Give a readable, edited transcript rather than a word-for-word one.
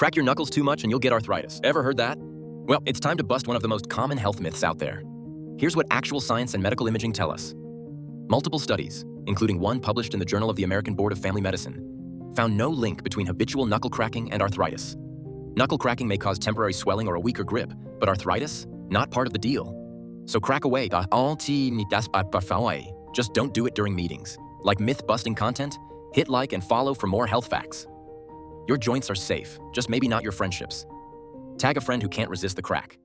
Crack your knuckles too much and you'll get arthritis. Ever heard that? Well, it's time to bust one of the most common health myths out there. Here's what actual science and medical imaging tell us. Multiple studies, including one published in the Journal of the American Board of Family Medicine, found no link between habitual knuckle cracking and arthritis. Knuckle cracking may cause temporary swelling or a weaker grip, but arthritis? Not part of the deal. So crack away. Just don't do it during meetings. Like myth-busting content? Hit like and follow for more health facts. Your joints are safe, just maybe not your friendships. Tag a friend who can't resist the crack.